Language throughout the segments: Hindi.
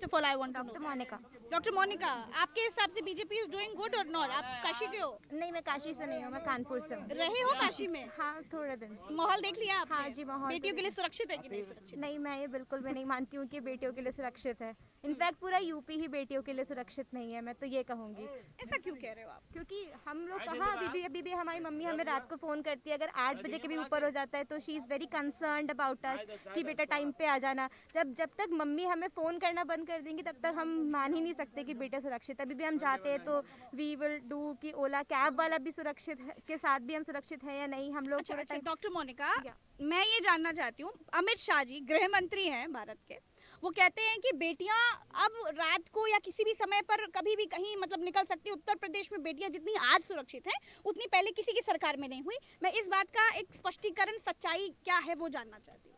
First of all I want to doctor know. Monica. Doctor Monica, आपके हिसाब से बीजेपी इज डूइंग गुड और नॉट? आप काशी के हो? नहीं, मैं काशी से नहीं हूँ, मैं कानपुर से हूँ। रहे हो काशी में? हाँ, थोड़े दिन। माहौल देख लिया आपने? हाँ जी, माहौल बेटियों तो के लिए सुरक्षित है कि नहीं सुरक्षित? नहीं, मैं ये बिल्कुल भी नहीं मानती हूँ कि बेटियों के लिए सुरक्षित है। इनफैक्ट पूरा यूपी ही बेटियों के लिए सुरक्षित नहीं है, मैं तो ये कहूँगी। ऐसा क्यों कह रहे हो आप? क्योंकि हम लोग कहाँ अभी भी हमारी मम्मी हमें रात को फ़ोन करती है, अगर 8 बजे के भी ऊपर हो जाता है तो she is very concerned about us कि बेटा टाइम पे आ जाना। जब तक मम्मी हमें फ़ोन करना बंद कर देंगी तब तक हम मान ही नहीं सकते कि बेटा सुरक्षित है। अभी भी हम जाते हैं तो वी विल डू कि ओला कैब वाला भी सुरक्षित है के साथ भी हम सुरक्षित हैं या नहीं, हम लोग अच्छा पूरा अच्छा, टाइम। डॉक्टर मोनिका, मैं ये जानना चाहती हूँ, अमित शाह जी गृह मंत्री हैं भारत के, वो कहते हैं कि बेटियां अब रात को या किसी भी समय पर कभी भी कहीं मतलब निकल सकती है। उत्तर प्रदेश में बेटियां जितनी आज सुरक्षित हैं उतनी पहले किसी की सरकार में नहीं हुई। मैं इस बात का एक स्पष्टीकरण, सच्चाई क्या है वो जानना चाहती हूँ।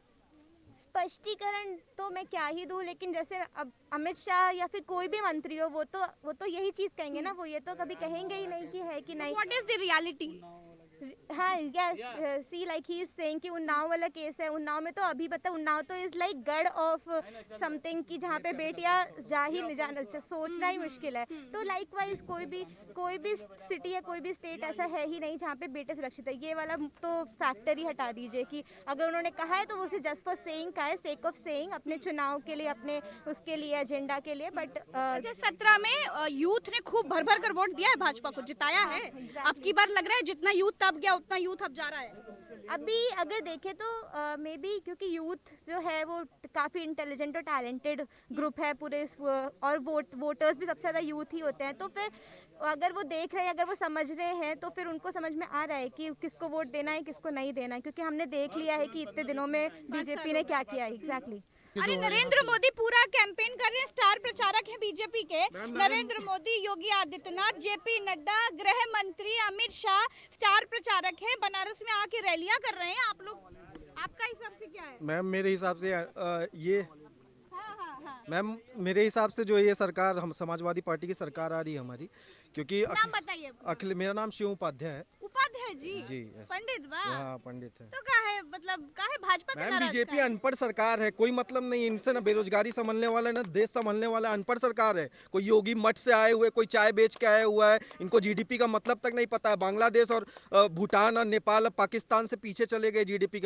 स्पष्टीकरण तो मैं क्या ही दूँ, लेकिन जैसे अब अमित शाह या फिर कोई भी मंत्री हो वो तो यही चीज़ कहेंगे ना, वो ये तो कभी कहेंगे ही नहीं कि है कि नहीं। What is the reality? हाँ, yes, see like he is saying कि उन्नाव वाला केस है। उन्नाव में तो अभी बता, उन्नाव तो इज लाइक गढ़ ऑफ समथिंग कि जहाँ पे बेटियाँ जा ही नहीं जाना, सोचना ही मुश्किल है। तो लाइक वाइज कोई भी सिटी या कोई भी स्टेट ऐसा है ही नहीं जहाँ पे बेटे सुरक्षित है। ये वाला तो फैक्टर ही हटा दीजिए कि अगर उन्होंने कहा है तो वो उसे जस्ट फॉर सेइंग का है, सेक ऑफ सेइंग, अपने चुनाव के लिए, अपने उसके लिए, एजेंडा के लिए। बट 2017 में यूथ ने खूब भर भर कर वोट दिया है, भाजपा को जिताया है। अब की बार लग रहा है जितना यूथ तब गया उतना यूथ अब जा रहा है। अभी अगर देखें तो मे बी क्योंकि यूथ जो है वो काफ़ी इंटेलिजेंट और टैलेंटेड ग्रुप है पूरे और वोटर्स भी सबसे ज़्यादा यूथ ही होते हैं। तो फिर अगर वो देख रहे हैं, अगर वो समझ रहे हैं तो फिर उनको समझ में आ रहा है कि किसको वोट देना है, किसको नहीं देना है, क्योंकि हमने देख लिया है कि इतने दिनों में बीजेपी ने क्या किया है। एग्जैक्टली। अरे नरेंद्र मोदी पूरा कैंपेन कर रहे हैं, स्टार प्रचारक हैं बीजेपी के। नरेंद्र मोदी, योगी आदित्यनाथ, जेपी नड्डा, गृह मंत्री अमित शाह स्टार प्रचारक हैं, बनारस में आके रैलियां कर रहे हैं। आप लोग, आपका हिसाब से क्या है? मैम मेरे हिसाब से ये हाँ हाँ हाँ, मैम मेरे हिसाब से जो ये सरकार, हम समाजवादी पार्टी की सरकार आ रही है हमारी, क्योंकि नाम बताइए। अखिल मेरा नाम शिव उपाध्याय है। उपाध्याय जी? जी, yes। पंडित, वाह। हाँ, पंडित है। तो क्या है, मतलब क्या है, भाजपा से मैम नाराज बीजेपी का है? अनपढ़ सरकार है, कोई मतलब नहीं है इनसे, ना बेरोजगारी संभलने वाला है ना देश संभलने वाला है। अनपढ़ सरकार है, कोई योगी मठ से आए हुए, कोई चाय बेच के आया हुआ है। इनको जीडीपी का मतलब तक नहीं पता है। बांग्लादेश और भूटान और नेपाल और पाकिस्तान से पीछे चले गए जीडीपी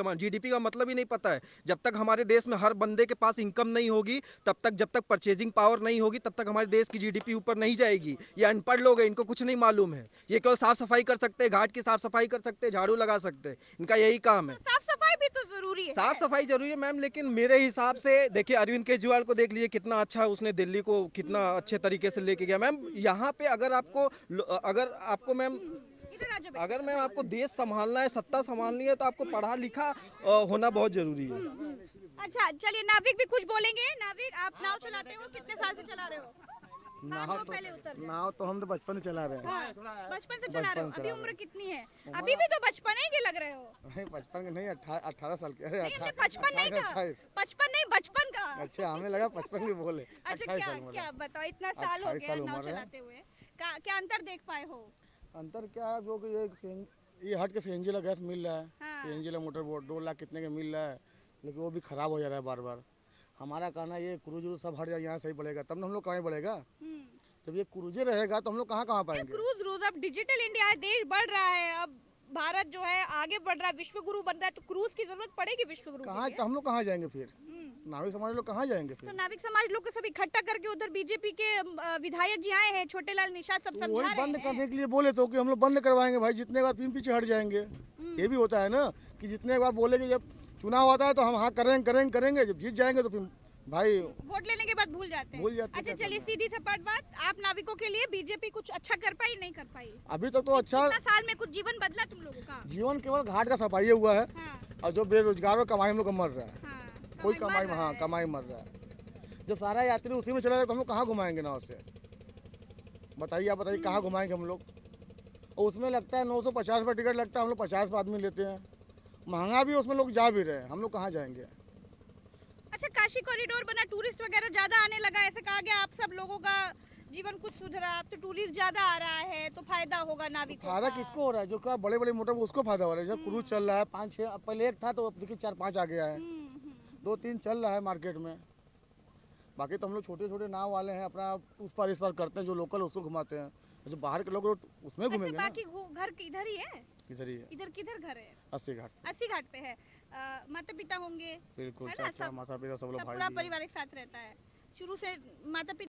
का मतलब ही नहीं पता है। जब तक हमारे देश में हर बंदे के पास इनकम नहीं होगी, जब तक परचेजिंग पावर नहीं होगी, तब तक हमारे देश की जीडीपी ऊपर नहीं जाएगी। ये अनपढ़ लोग हैं, इनको कुछ नहीं मालूम है। ये केवल साफ सफाई कर सकते हैं, घाट की साफ सफाई कर सकते हैं, झाड़ू लगा सकते हैं, इनका यही काम है। साफ सफाई भी तो जरूरी है। साफ सफाई जरूरी है मैम, लेकिन मेरे हिसाब से देखिए अरविंद केजरीवाल को देख लीजिए, कितना अच्छा उसने दिल्ली को कितना अच्छे तरीके से लेके गया। मैम यहाँ पे अगर आपको मैम इधर आ जाओ बेटा। अगर मैम आपको देश संभालना है, सत्ता संभालनी है, तो आपको पढ़ा लिखा होना बहुत जरूरी है। अच्छा चलिए, नाविक भी कुछ बोलेंगे। नाविक, आप नाव चलाते हो, कितने साल से चला रहे हो? पहले उतर जाओ। नाव तो हम तो बचपन से चला रहे हैं। हाँ, बचपन से चला रहे हो। बचपन अभी चला उम्र कितनी है? अभी भी तो बचपन ही के लग रहे हो। नहीं, बचपन के नहीं, 18 साल के। नहीं, हमने 55 नहीं कहा, 28। 55 नहीं, बचपन का। अच्छा, हमें लगा 55 के बोले। अच्छा 28 क्या साल उम्र क्या है। बताओ, इतना साल हो 28 गया साल नाव उम्र है। चलाते हुए, क्या अंतर देख पाए हो? अंतर क्या है, जो कि ये हट के सीएनजी वाला गैस मिल रहा है। हाँ। सीएनजी वाला मोटर बोट 2 लाख कितने का मिल रहा है, लेकिन वो भी खराब हो जा रहा है बार बार। हमारा कहना ये क्रूज व्रूज सब हट जाए, यहाँ सही बढ़ेगा, तब ना हम लोग कहाँ बढ़ेगा। जब ये क्रूजे रहेगा तो हम लोग कहाँ पाएंगे। क्रूज रोज, अब डिजिटल इंडिया है, देश बढ़ रहा है, अब भारत जो है आगे बढ़ रहा है, विश्व गुरु बन रहा है, तो क्रूज की जरूरत पड़ेगी विश्व गुरु के कहाँ लिए। हम लोग कहाँ जाएंगे फिर, नाविक समाज लोग कहाँ जाएंगे तो फिर। नाविक समाज लोग को सब इकट्ठा करके उधर बीजेपी के विधायक जी आए हैं, छोटेलाल निषाद, सब समझा वही रहे बंद हैं। करने के लिए बोले तो कि हम लोग बंद करवाएंगे भाई, जितने बार पीछे हट जाएंगे। ये भी होता है ना कि जितने बार बोलेंगे, जब चुनाव आता है तो हम हाँ करेंगे, जब जीत जाएंगे तो फिर भाई वोट लेने के बाद भूल जाते हैं। अच्छा क्या चलिए, करना है। सीधी सपाट बात, आप नाविकों के लिए बीजेपी कुछ अच्छा कर पाई, नहीं कर पाई? अभी तक तो अच्छा इतना साल में कुछ जीवन बदला तुम लोगों का? जीवन केवल घाट का सफाई हुआ है। हाँ, और जो बेरोजगार और कमाई हम लोग का मर रहा है। हाँ, कोई मर कमाई, रहा हाँ है। कमाई मर रहा है। जब सारा यात्री उसी में चला जाए तो हम लोग कहाँ घुमाएंगे नाव से, बताइए आप, बताइए कहाँ घुमाएंगे हम लोग। और उसमें लगता है 950 रुपये टिकट लगता है, हम लोग 50 आदमी लेते हैं, महंगा भी, उसमें लोग जा भी रहे हैं, हम लोग कहाँ जाएंगे। अच्छा, काशी कॉरिडोर बना, टूरिस्ट वगैरह ज्यादा आने लगा, ऐसे कहा गया, आप सब लोगों का जीवन कुछ सुधरा, अब तो टूरिस्ट ज्यादा आ रहा है, तो फायदा होगा नाविकों फायदा का। किसको हो रहा है, जो क्या बड़े बड़े मोटर उसको फायदा हो रहा है। जब क्रूज चल रहा है 5-6, अब पहले एक था तो अब देखिए 4-5 आ गया है, 2-3 चल रहा है मार्केट में। बाकी तो हम लोग छोटे छोटे नाव वाले हैं, अपना उस पार इस पार करते हैं, जो लोकल उसको घुमाते हैं, जो बाहर के लोग उसमें अच्छा, घूमेंगे ना। बाकी घर इधर ही है? इधर ही है, इधर किधर घर है? 80 घाट। 80 घाट पे है। माता पिता होंगे, बिल्कुल, है ना? चाचा सब माता पिता सब लोग सब भाई पूरा भी हैं। परिवार एक साथ रहता है शुरू से। माता पिता